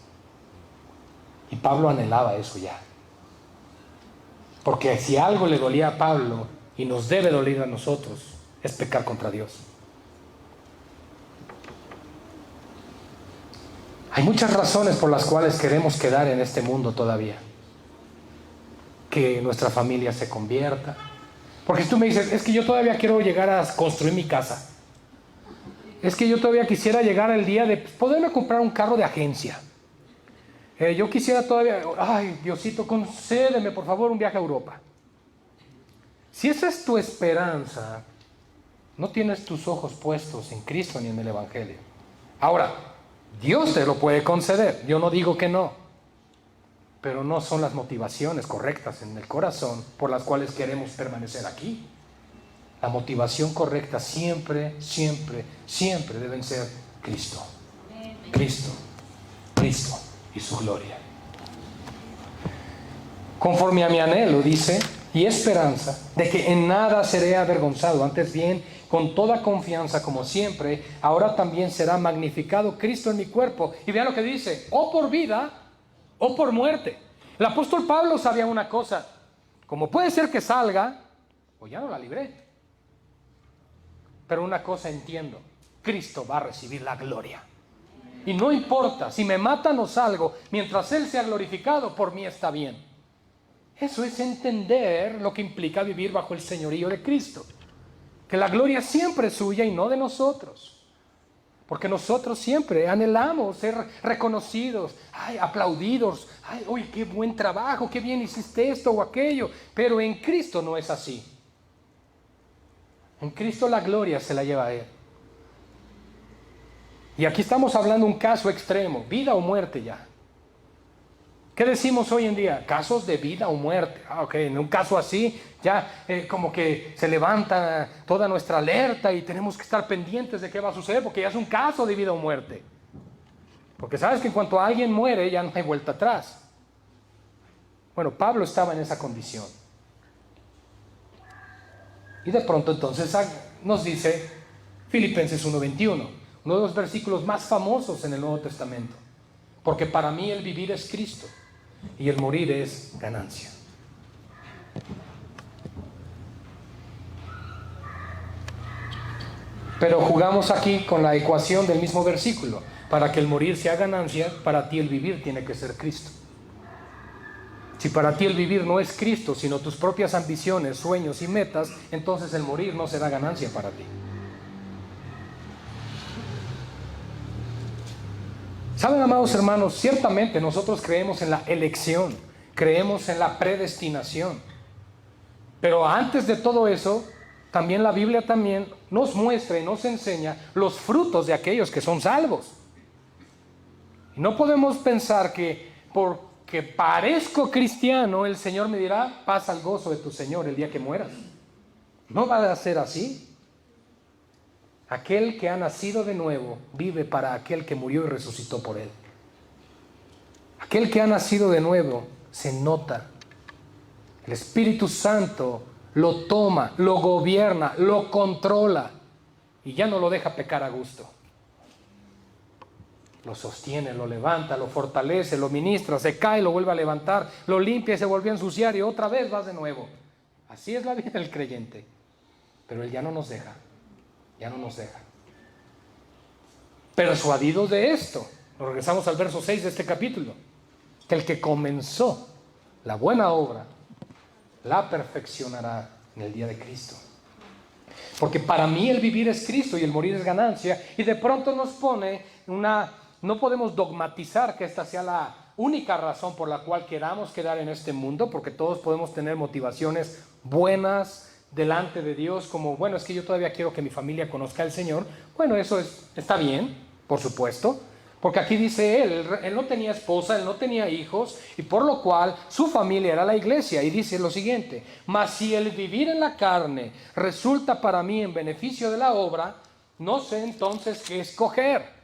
S1: Y Pablo anhelaba eso ya. Porque si algo le dolía a Pablo y nos debe doler a nosotros, es pecar contra Dios. Hay muchas razones por las cuales queremos quedar en este mundo todavía. Que nuestra familia se convierta. Porque si tú me dices, es que yo todavía quiero llegar a construir mi casa. Es que yo todavía quisiera llegar al día de poderme comprar un carro de agencia. Yo quisiera todavía, ay, Diosito, concédeme por favor un viaje a Europa. Si esa es tu esperanza, no tienes tus ojos puestos en Cristo ni en el Evangelio. Ahora, Dios te lo puede conceder, yo no digo que no, pero no son las motivaciones correctas en el corazón por las cuales queremos permanecer aquí. La motivación correcta siempre, siempre, siempre deben ser Cristo. Cristo, Cristo y su gloria. Conforme a mi anhelo, dice, y esperanza de que en nada seré avergonzado, antes bien, con toda confianza como siempre, ahora también será magnificado Cristo en mi cuerpo. Y vean lo que dice, o por vida o por muerte. El apóstol Pablo sabía una cosa, como puede ser que salga, o ya no la libré. Pero una cosa entiendo, Cristo va a recibir la gloria. Y no importa, si me matan o salgo, mientras Él sea glorificado, por mí está bien. Eso es entender lo que implica vivir bajo el señorío de Cristo. Que la gloria siempre es suya y no de nosotros. Porque nosotros siempre anhelamos ser reconocidos, ay, aplaudidos, ay, uy, qué buen trabajo, qué bien hiciste esto o aquello. Pero en Cristo no es así. En Cristo la gloria se la lleva a Él. Y aquí estamos hablando de un caso extremo, vida o muerte ya. ¿Qué decimos hoy en día? Casos de vida o muerte. Ok, en un caso así ya como que se levanta toda nuestra alerta y tenemos que estar pendientes de qué va a suceder porque ya es un caso de vida o muerte. Porque sabes que en cuanto alguien muere ya no hay vuelta atrás. Bueno, Pablo estaba en esa condición. Y de pronto entonces nos dice Filipenses 1:21, uno de los versículos más famosos en el Nuevo Testamento. Porque para mí el vivir es Cristo y el morir es ganancia. Pero jugamos aquí con la ecuación del mismo versículo. Para que el morir sea ganancia, para ti el vivir tiene que ser Cristo. Si para ti el vivir no es Cristo, sino tus propias ambiciones, sueños y metas, entonces el morir no será ganancia para ti. ¿Saben, amados hermanos? Ciertamente nosotros creemos en la elección, creemos en la predestinación. Pero antes de todo eso, también la Biblia también nos muestra y nos enseña los frutos de aquellos que son salvos. Y no podemos pensar que porque parezco cristiano, el Señor me dirá, pasa al gozo de tu Señor el día que mueras. No va a ser así. Aquel que ha nacido de nuevo vive para aquel que murió y resucitó por él. Aquel que ha nacido de nuevo se nota. El Espíritu Santo lo toma, lo gobierna, lo controla y ya no lo deja pecar a gusto. Lo sostiene, lo levanta, lo fortalece, lo ministra, se cae, lo vuelve a levantar, lo limpia y se volvió a ensuciar y otra vez vas de nuevo. Así es la vida del creyente. Pero Él ya no nos deja. Ya no nos deja. Persuadidos de esto, nos regresamos al verso 6 de este capítulo, que el que comenzó la buena obra, la perfeccionará en el día de Cristo. Porque para mí el vivir es Cristo y el morir es ganancia, y de pronto nos pone no podemos dogmatizar que esta sea la única razón por la cual queramos quedar en este mundo, porque todos podemos tener motivaciones buenas delante de Dios, como, bueno, es que yo todavía quiero que mi familia conozca al Señor. Bueno, eso está bien, por supuesto, porque aquí dice él no tenía esposa, él no tenía hijos, y por lo cual su familia era la iglesia, y dice lo siguiente: mas si el vivir en la carne resulta para mí en beneficio de la obra, no sé entonces qué escoger.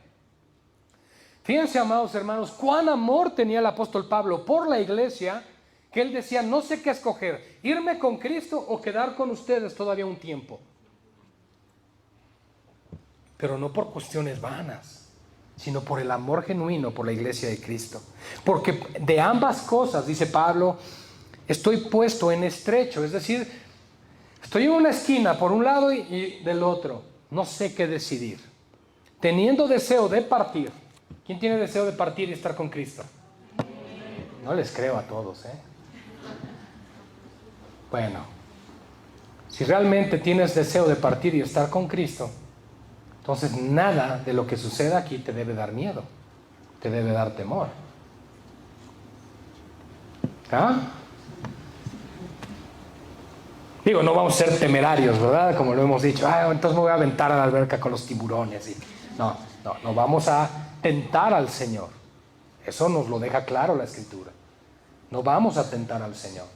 S1: Fíjense, amados hermanos, cuán amor tenía el apóstol Pablo por la iglesia, que él decía, no sé qué escoger, irme con Cristo o quedar con ustedes todavía un tiempo. Pero no por cuestiones vanas, sino por el amor genuino por la iglesia de Cristo. Porque de ambas cosas, dice Pablo, estoy puesto en estrecho, es decir, estoy en una esquina por un lado y del otro, no sé qué decidir. Teniendo deseo de partir, ¿Quién tiene deseo de partir y estar con Cristo? No les creo a todos, ¿eh? Bueno, si realmente tienes deseo de partir y estar con Cristo, entonces nada de lo que suceda aquí te debe dar miedo, te debe dar temor. ¿Ah? Digo, no vamos a ser temerarios, ¿verdad? Como lo hemos dicho, entonces me voy a aventar a la alberca con los tiburones. No vamos a tentar al Señor. Eso nos lo deja claro la Escritura. No vamos a tentar al Señor.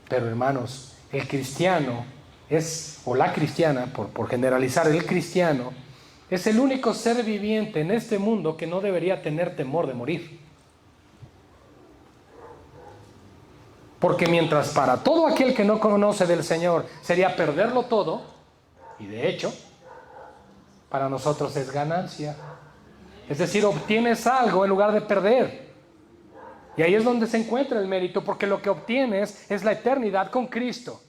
S1: Pero hermanos, el cristiano o la cristiana, por generalizar, el cristiano es el único ser viviente en este mundo que no debería tener temor de morir. Porque mientras para todo aquel que no conoce del Señor sería perderlo todo, y de hecho, para nosotros es ganancia. Es decir, obtienes algo en lugar de perder. Y ahí es donde se encuentra el mérito, porque lo que obtienes es la eternidad con Cristo.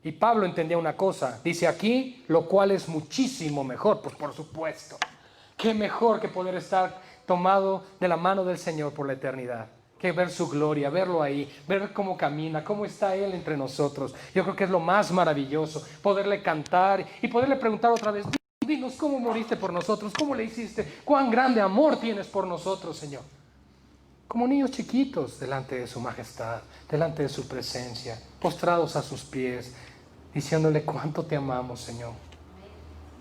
S1: Y Pablo entendía una cosa, dice aquí, lo cual es muchísimo mejor. Pues por supuesto, qué mejor que poder estar tomado de la mano del Señor por la eternidad, que ver su gloria, verlo ahí, ver cómo camina, cómo está Él entre nosotros. Yo creo que es lo más maravilloso, poderle cantar y poderle preguntar otra vez, dinos cómo moriste por nosotros, cómo le hiciste, cuán grande amor tienes por nosotros, Señor. Como niños chiquitos delante de su majestad, delante de su presencia, postrados a sus pies, diciéndole cuánto te amamos, Señor.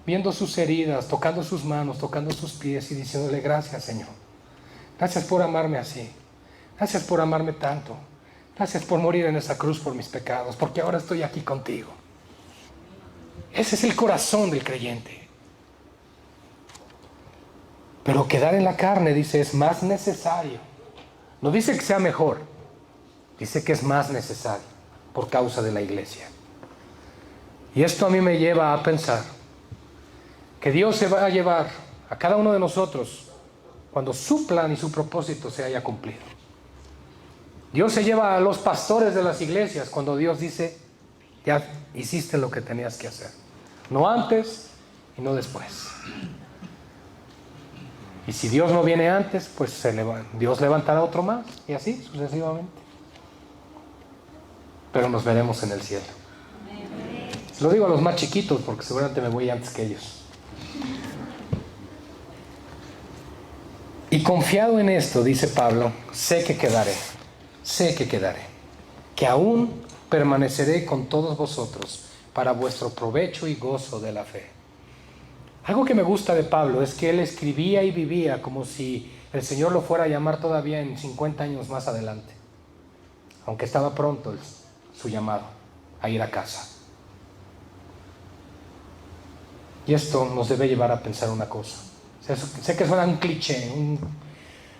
S1: Viendo sus heridas, tocando sus manos, tocando sus pies y diciéndole gracias, Señor. Gracias por amarme así. Gracias por amarme tanto. Gracias por morir en esa cruz por mis pecados, porque ahora estoy aquí contigo. Ese es el corazón del creyente. Pero quedar en la carne, dice, es más necesario. No dice que sea mejor, dice que es más necesario por causa de la iglesia. Y esto a mí me lleva a pensar que Dios se va a llevar a cada uno de nosotros cuando su plan y su propósito se haya cumplido. Dios se lleva a los pastores de las iglesias cuando Dios dice, ya hiciste lo que tenías que hacer. No antes y no después. Y si Dios no viene antes, pues Dios levantará otro más, y así sucesivamente. Pero nos veremos en el cielo. Lo digo a los más chiquitos, porque seguramente me voy antes que ellos. Y confiado en esto, dice Pablo, sé que quedaré, que aún permaneceré con todos vosotros para vuestro provecho y gozo de la fe. Algo que me gusta de Pablo es que él escribía y vivía como si el Señor lo fuera a llamar todavía en 50 años más adelante, aunque estaba pronto su llamado a ir a casa. Y esto nos debe llevar a pensar una cosa. Sé que suena un cliché,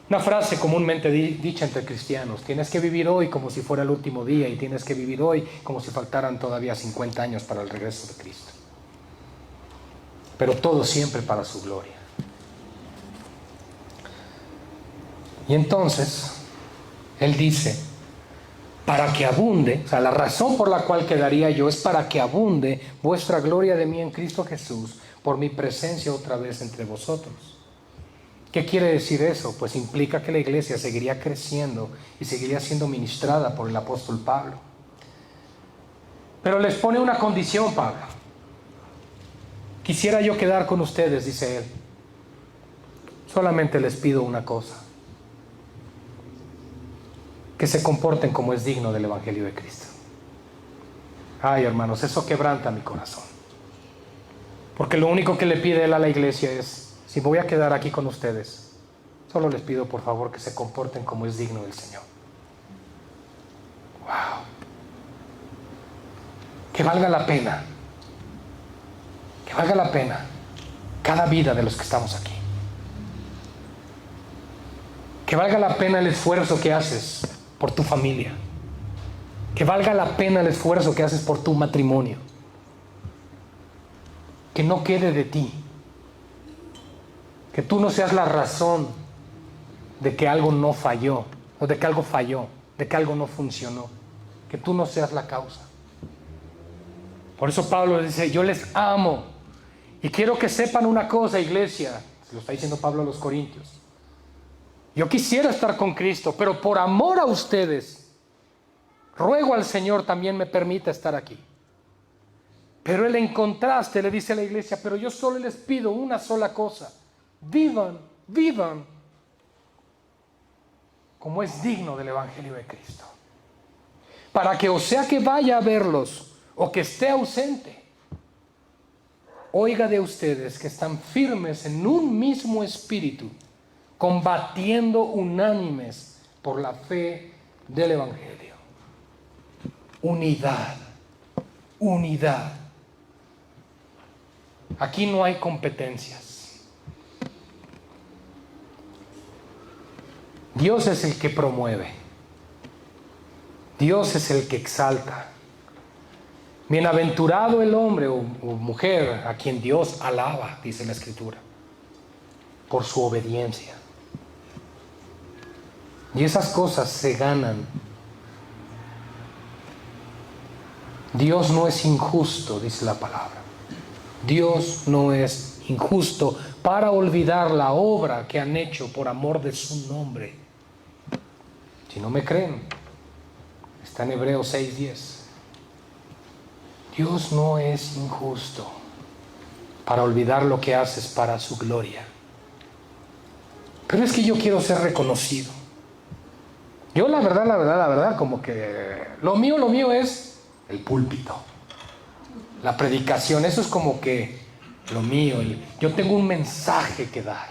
S1: una frase comúnmente dicha entre cristianos: tienes que vivir hoy como si fuera el último día, y tienes que vivir hoy como si faltaran todavía 50 años para el regreso de Cristo. Pero todo siempre para su gloria. Y entonces él dice, para que abunde, o sea, la razón por la cual quedaría yo es para que abunde vuestra gloria de mí en Cristo Jesús, por mi presencia otra vez entre vosotros. ¿Qué quiere decir eso? Pues implica que la iglesia seguiría creciendo y seguiría siendo ministrada por el apóstol Pablo. Pero les pone una condición, Pablo. Quisiera yo quedar con ustedes, dice él. Solamente les pido una cosa: que se comporten como es digno del Evangelio de Cristo. Ay, hermanos, eso quebranta mi corazón. Porque lo único que le pide él a la iglesia es: si me voy a quedar aquí con ustedes, solo les pido por favor que se comporten como es digno del Señor. Wow. Que valga la pena. Que valga la pena cada vida de los que estamos aquí. Que valga la pena el esfuerzo que haces por tu familia. Que valga la pena el esfuerzo que haces por tu matrimonio. Que no quede de ti. Que tú no seas la razón de que algo no falló, o de que algo falló, de que algo no funcionó. Que tú no seas la causa. Por eso Pablo dice: yo les amo. Y quiero que sepan una cosa, iglesia. Se lo está diciendo Pablo a los Corintios. Yo quisiera estar con Cristo, pero por amor a ustedes, ruego al Señor también me permita estar aquí. Pero Él en contraste le dice a la iglesia, pero yo solo les pido una sola cosa: vivan como es digno del Evangelio de Cristo. Para que, o sea que vaya a verlos o que esté ausente, oiga de ustedes que están firmes en un mismo espíritu, combatiendo unánimes por la fe del Evangelio. Unidad. Aquí no hay competencias. Dios es el que promueve. Dios es el que exalta. Bienaventurado el hombre o mujer a quien Dios alaba, dice la Escritura, por su obediencia. Y esas cosas se ganan. Dios no es injusto, dice la palabra. Dios no es injusto para olvidar la obra que han hecho por amor de su nombre. Si no me creen, está en Hebreos 6:10. Dios no es injusto para olvidar lo que haces para su gloria. Pero es que yo quiero ser reconocido. Yo la verdad, como que lo mío es el púlpito, la predicación. Eso es como que lo mío. Yo tengo un mensaje que dar.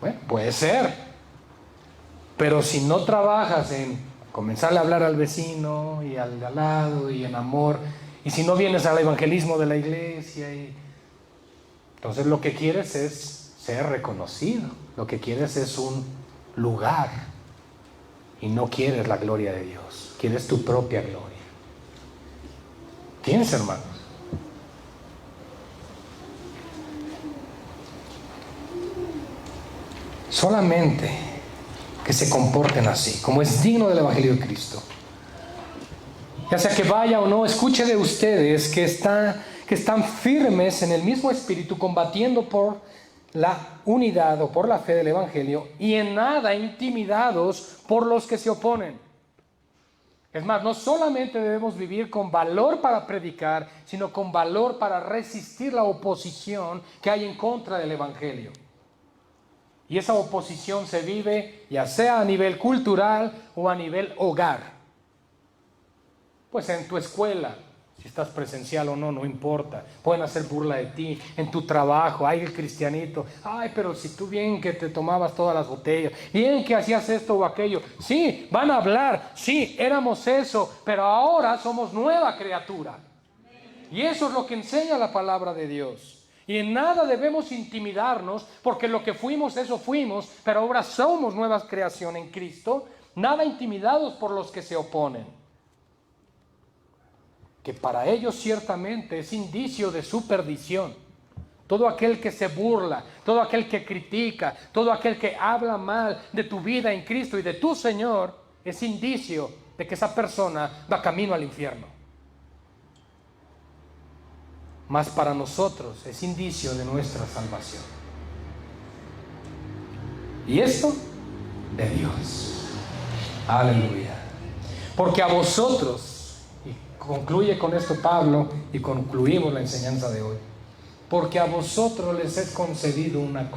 S1: Bueno, puede ser. Pero si no trabajas en comenzarle a hablar al vecino y al de al lado y en amor, y si no vienes al evangelismo de la iglesia, entonces lo que quieres es ser reconocido, lo que quieres es un lugar, y no quieres la gloria de Dios, quieres tu propia gloria. ¿Tienes, hermanos? Solamente que se comporten así, como es digno del Evangelio de Cristo. Ya sea que vaya o no, escuche de ustedes que están firmes en el mismo espíritu, combatiendo por la unidad o por la fe del Evangelio, y en nada intimidados por los que se oponen. Es más, no solamente debemos vivir con valor para predicar, sino con valor para resistir la oposición que hay en contra del Evangelio. Y esa oposición se vive ya sea a nivel cultural o a nivel hogar. Pues en tu escuela, si estás presencial o no, no importa. Pueden hacer burla de ti. En tu trabajo, ay, el cristianito. Ay, pero si tú bien que te tomabas todas las botellas, bien que hacías esto o aquello. Sí, van a hablar. Sí, éramos eso, pero ahora somos nueva criatura. Y eso es lo que enseña la palabra de Dios. Y en nada debemos intimidarnos, porque lo que fuimos, eso fuimos, pero ahora somos nueva creación en Cristo. Nada intimidados por los que se oponen, que para ellos ciertamente es indicio de su perdición. Todo aquel que se burla, todo aquel que critica, todo aquel que habla mal de tu vida en Cristo y de tu Señor, es indicio de que esa persona va camino al infierno. Mas para nosotros es indicio de nuestra salvación. Y esto de Dios. Aleluya. Porque a vosotros, y concluye con esto Pablo, y concluimos la enseñanza de hoy, porque a vosotros les es concedido una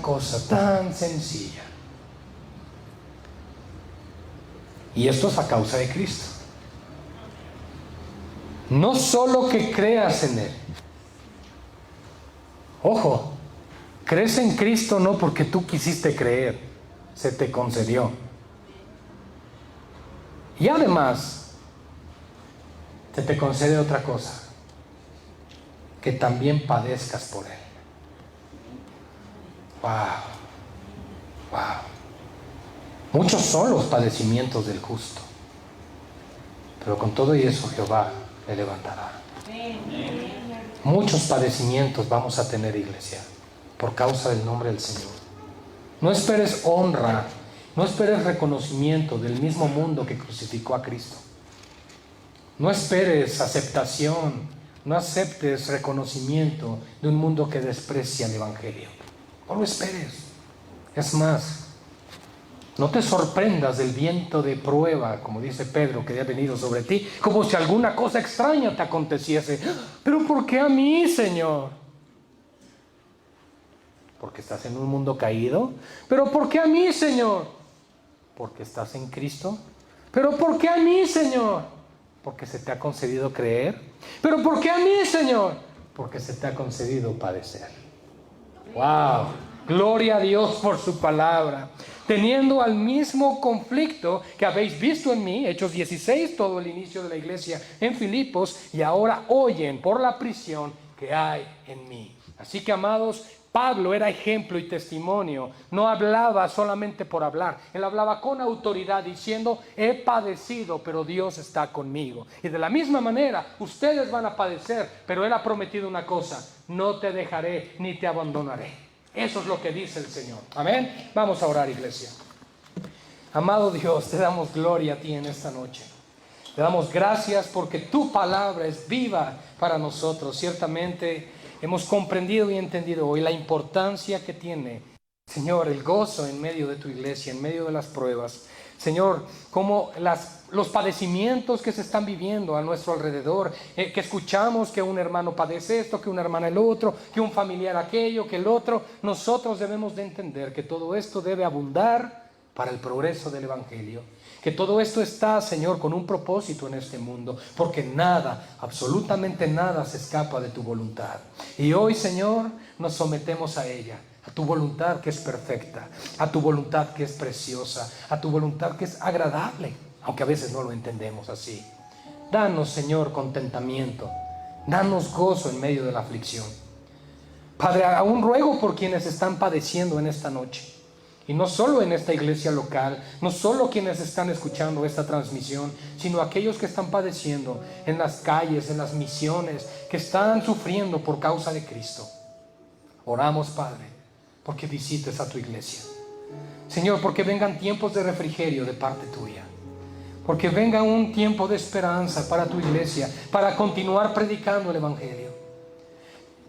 S1: cosa tan sencilla. Y esto es a causa de Cristo. No solo que creas en Él. Ojo, crees en Cristo no porque tú quisiste creer, se te concedió. Y además, se te concede otra cosa, que también padezcas por Él. Wow. Muchos son los padecimientos del justo, pero con todo y eso Jehová le levantará. Muchos padecimientos vamos a tener, iglesia, por causa del nombre del Señor. No esperes honra, no esperes reconocimiento del mismo mundo que crucificó a Cristo. No esperes aceptación No aceptes reconocimiento de un mundo que desprecia el Evangelio. No lo esperes. Es más, no te sorprendas del viento de prueba, como dice Pedro, que ha venido sobre ti, como si alguna cosa extraña te aconteciese. ¿Pero por qué a mí, Señor? Porque estás en un mundo caído. ¿Pero por qué a mí, Señor? Porque estás en Cristo. ¿Pero por qué a mí, Señor? Porque se te ha concedido creer. ¿Pero por qué a mí, Señor? Porque se te ha concedido padecer. ¡Wow! Gloria a Dios por su palabra. Teniendo al mismo conflicto que habéis visto en mí, Hechos 16, todo el inicio de la iglesia en Filipos, y ahora oyen por la prisión que hay en mí. Así que, amados, Pablo era ejemplo y testimonio. No hablaba solamente por hablar. Él hablaba con autoridad diciendo: he padecido, pero Dios está conmigo. Y de la misma manera, ustedes van a padecer, pero Él ha prometido una cosa: no te dejaré ni te abandonaré. Eso es lo que dice el Señor. Amén. Vamos a orar, iglesia. Amado Dios, te damos gloria a ti en esta noche. Te damos gracias porque tu palabra es viva para nosotros. Ciertamente hemos comprendido y entendido hoy la importancia que tiene, Señor, el gozo en medio de tu iglesia, en medio de las pruebas. Señor, como los padecimientos que se están viviendo a nuestro alrededor, que escuchamos que un hermano padece esto, que una hermana el otro, que un familiar aquello, que el otro. Nosotros debemos de entender que todo esto debe abundar para el progreso del Evangelio. Que todo esto está, Señor, con un propósito en este mundo, porque nada, absolutamente nada se escapa de tu voluntad. Y hoy, Señor, nos sometemos a ella, a tu voluntad que es perfecta, a tu voluntad que es preciosa, a tu voluntad que es agradable, aunque a veces no lo entendemos así. Danos, Señor, contentamiento, danos gozo en medio de la aflicción. Padre, aún ruego por quienes están padeciendo en esta noche. Y no solo en esta iglesia local, no solo quienes están escuchando esta transmisión, sino aquellos que están padeciendo en las calles, en las misiones, que están sufriendo por causa de Cristo. Oramos, Padre, porque visites a tu iglesia. Señor, porque vengan tiempos de refrigerio de parte tuya. Porque venga un tiempo de esperanza para tu iglesia, para continuar predicando el Evangelio.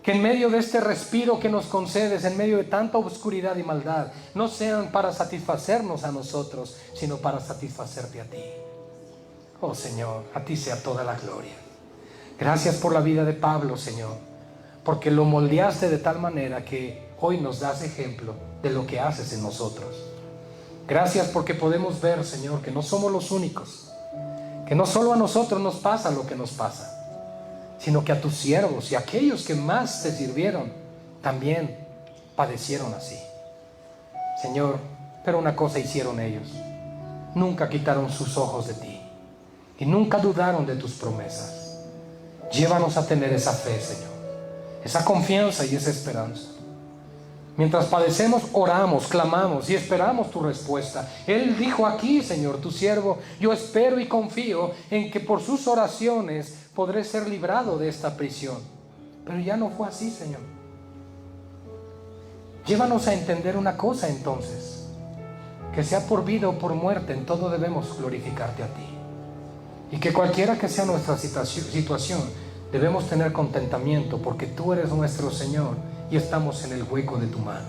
S1: Que en medio de este respiro que nos concedes, en medio de tanta oscuridad y maldad, no sean para satisfacernos a nosotros, sino para satisfacerte a ti. Oh Señor, a ti sea toda la gloria. Gracias por la vida de Pablo, Señor, porque lo moldeaste de tal manera que hoy nos das ejemplo de lo que haces en nosotros. Gracias porque podemos ver, Señor, que no somos los únicos, que no solo a nosotros nos pasa lo que nos pasa, sino que a tus siervos y a aquellos que más te sirvieron también padecieron así. Señor, pero una cosa hicieron ellos: nunca quitaron sus ojos de ti y nunca dudaron de tus promesas. Llévanos a tener esa fe, Señor, esa confianza y esa esperanza. Mientras padecemos, oramos, clamamos y esperamos tu respuesta. Él dijo aquí, Señor, tu siervo: yo espero y confío en que por sus oraciones podré ser librado de esta prisión. Pero ya no fue así, Señor. Llévanos a entender una cosa entonces: que sea por vida o por muerte, en todo debemos glorificarte a ti. Y que cualquiera que sea nuestra situación, debemos tener contentamiento, porque tú eres nuestro Señor y estamos en el hueco de tu mano.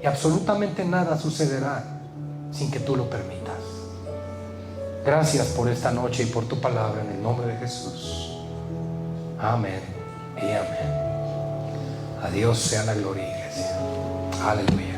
S1: Y absolutamente nada sucederá sin que tú lo permitas. Gracias por esta noche y por tu palabra, en el nombre de Jesús. Amén y amén. A Dios sea la gloria, iglesia. Aleluya.